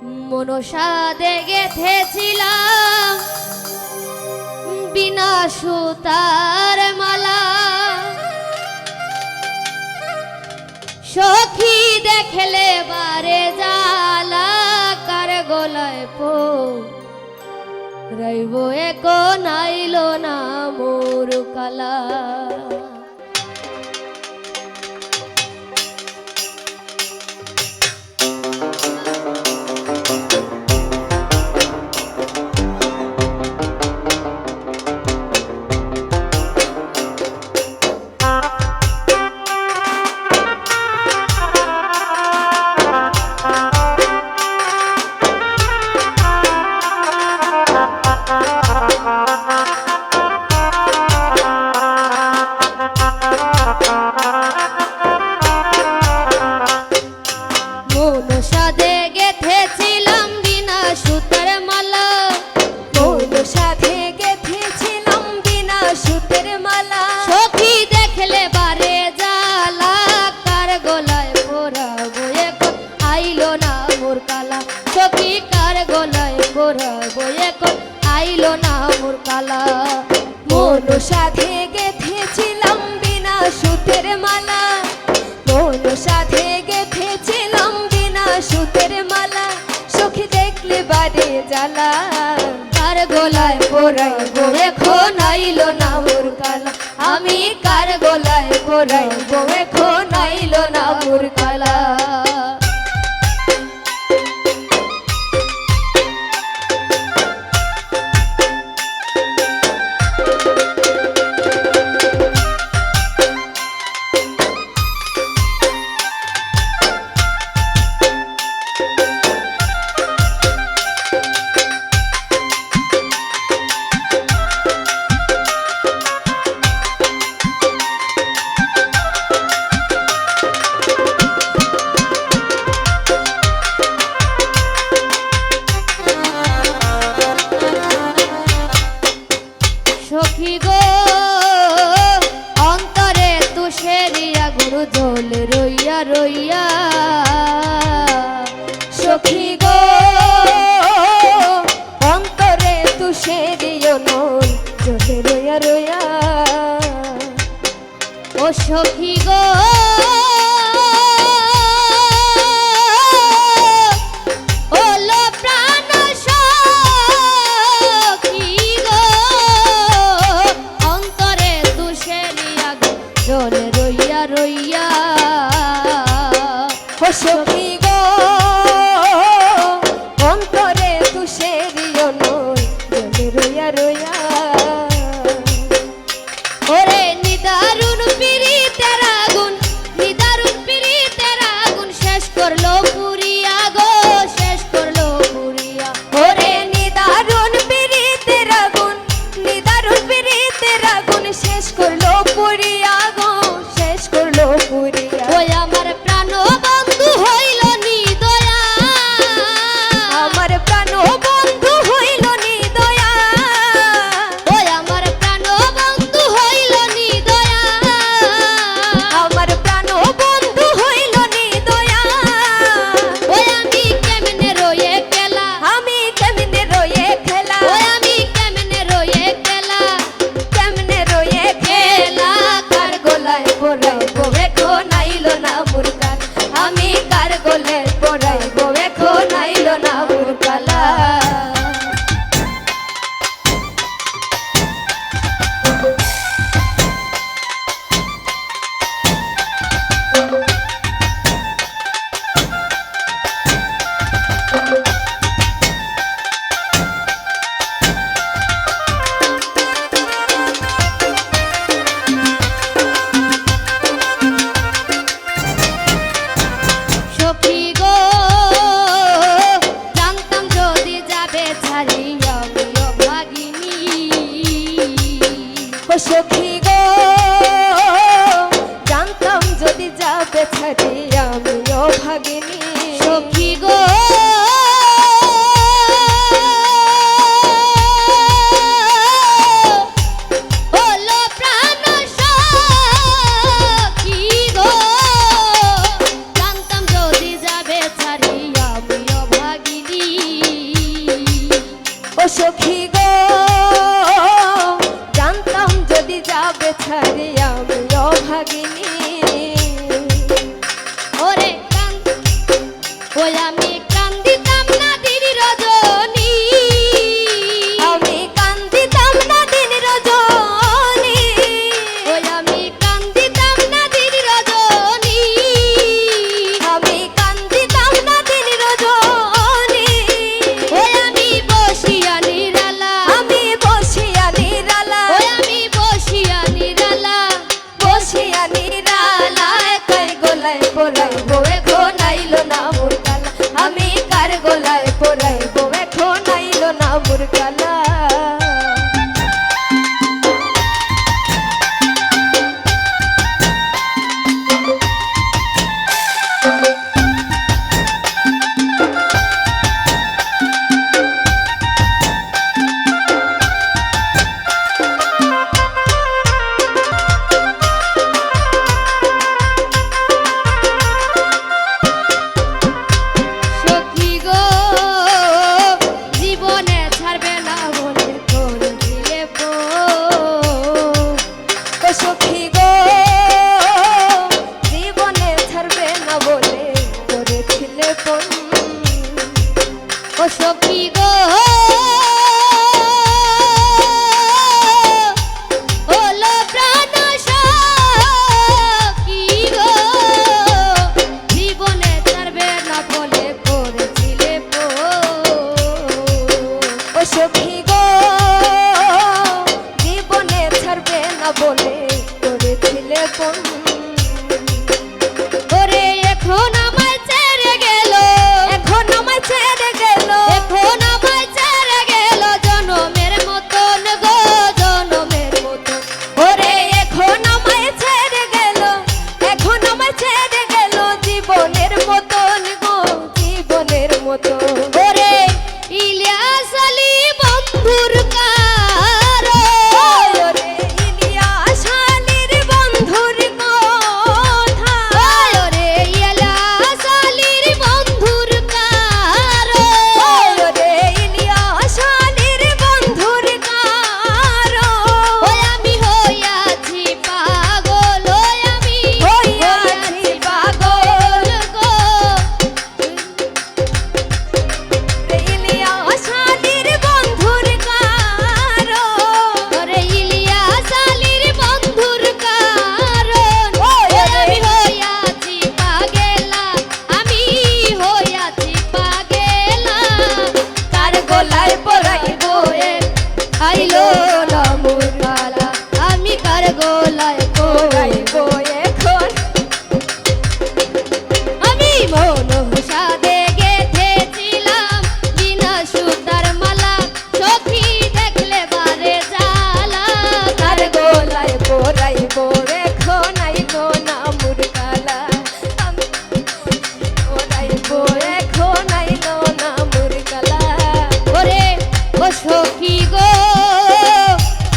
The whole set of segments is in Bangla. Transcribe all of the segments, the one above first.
মনসাদে গেথেছিলাম বিনা সুতার মালা, সখী দেখলে বারে জালা, কার গলায় পো রইব একো নাইল না মোর কালা। মনসাদে গেথেছিলাম বিনা সুতের মালা, মনসাদে গেথেছিলাম বিনা সুতের মালা, সখী দেখলে বারে জালা, কার গলায় পরাবো এখন আইলো না মোর কালা, সখী কার গলায় পরাবো এখন আইলো না মোর কালা। মনসাদে গেথেছিলাম বিনা সুতের মালা, মনসাদে গেথেছিলাম বিনা সুতের মালা, সখী দেখলে বারে জ্বালা, কার গলায় পরাইবো এখন আইলো না মোর কালা, আমি কার গলায় পরাইবো এখন আইলো না মোর কালা। সখী গো অন্তরে তুষেরিয়া গুরু জল রইয়া রইয়া, সখী গো অন্তরে তুষেরিও নল জলে রইয়া রইয়া, ও সখী গো ওলো প্রাণ সখী গো অন্তরে তুষেরিয়া জলে রইয়া রইয়া, ও সখী গো গলায় পরাইব এখন আইলো না মোর কালা সখী গো জীবনে ছাড়বে না বলে করেছিলে ও সখী গো জীবনে ছাড়বে না বলে করেছিলে ফোন ও সখী গো ওলো প্রাণ সখী গো জীবনে ছাড়বে না বলে করেছিলে ও সখী গো জীবনে ছাড়বে না বলে করেছিলে ফোন ওরে এখন আমায় ছেড়ে গেল এখন আমায় ছেড়ে গেল এখন আমায় ছেড়ে গেল জনমের মতন গো জনমের মতন ওরে এখন আমায় ছেড়ে গেল এখন আমায় ছেড়ে গেল জীবনের মতন গো জীবনের মতন ওরে ইলিয়াস আলী বন্ধুর কারো ওরে ইলিয়াস আলীর বন্ধুর কথা ওরে ইলিয়াস আলীর বন্ধুর কারো ওরে ইলিয়াস আলীর বন্ধুর কারো ওই আমি হইয়াছি পাগল ওই আমি হইয়াছি পাগল গো ইলিয়াস আলীর বন্ধুর কারো ওরে ইলিয়াস আলীর বন্ধুর কারণ ওই আমি হইয়াছি পাগেলা আমি হইয়াছি পাগেলা তার গলায় পরাইব আইলো না মোর কালা আমি কার গলায় পরাইব এখন আমি মন সাদে গেথেছিলাম বিনা সুতার মালা সখী দেখলে বারে জ্বালা তার গলায় পরাইব এখন আইলো না মোর কালা আমি পরাইব এখন আইলো না মোর কালা ওরে ও সখী গো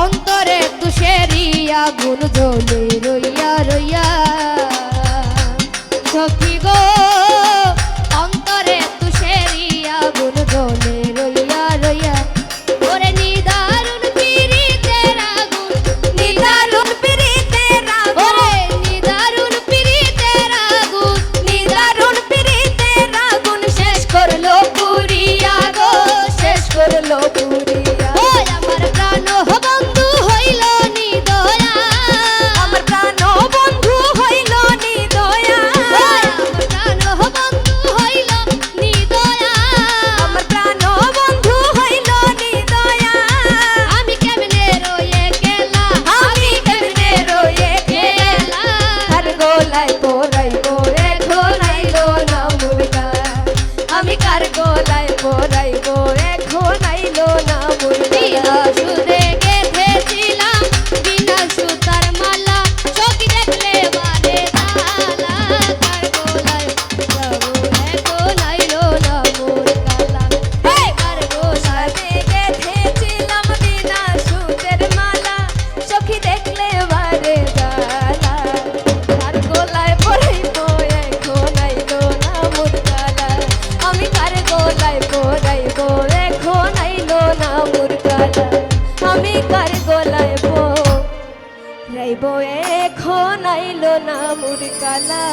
অন্তরে তুষেরি আগুন জ্বলে রইয়া রইয়া সখী গো অন্তরে তুষেরি আগুন জ্বলে রইয়া রইয়া ওরে নিদারুণ পীড়িতের আগুন নিদারুণ প্রীতের আগুন ওরে নিদারুণ পীড়িতের আগুন নিদারুণ প্রীতের আগুন শেষ করলো পুরিয়া গো শেষ করলো পুরিয়া ওই আমার প্রাণ বন্ধু হইল নিদয়া আমার প্রাণ বন্ধু হইল নিদয়া ওই আমার প্রাণ বন্ধু হইল নিদয়া আমার প্রাণ বন্ধু হইল নিদয়া আমি কেমনে রয়ে গেলা আমি কেমনে রয়ে গেলা তার গলায় পরাইব এখন আইলো না মোর কালা আমি কার গলায় পরাইব এখন আইলো না মোর বিনা কালা সুদে গেথেছিলাম বিনা সুতার মালা চোখি দেখলে বারে জ্বালা কার গলায় যাবো এখন আইলো না মোর কালা কার গলায় সাথে গেথেছিলাম বিনা সুতের মালা সখী দেখলে বারে জ্বালা তার গলায় পরাইব এখন আইলো না মোর কালা আমি কার গলায় পরাইব এখন আইলো না মোর কালা আমি কার গলায় পরাইব এখন আইলো না মোর কালা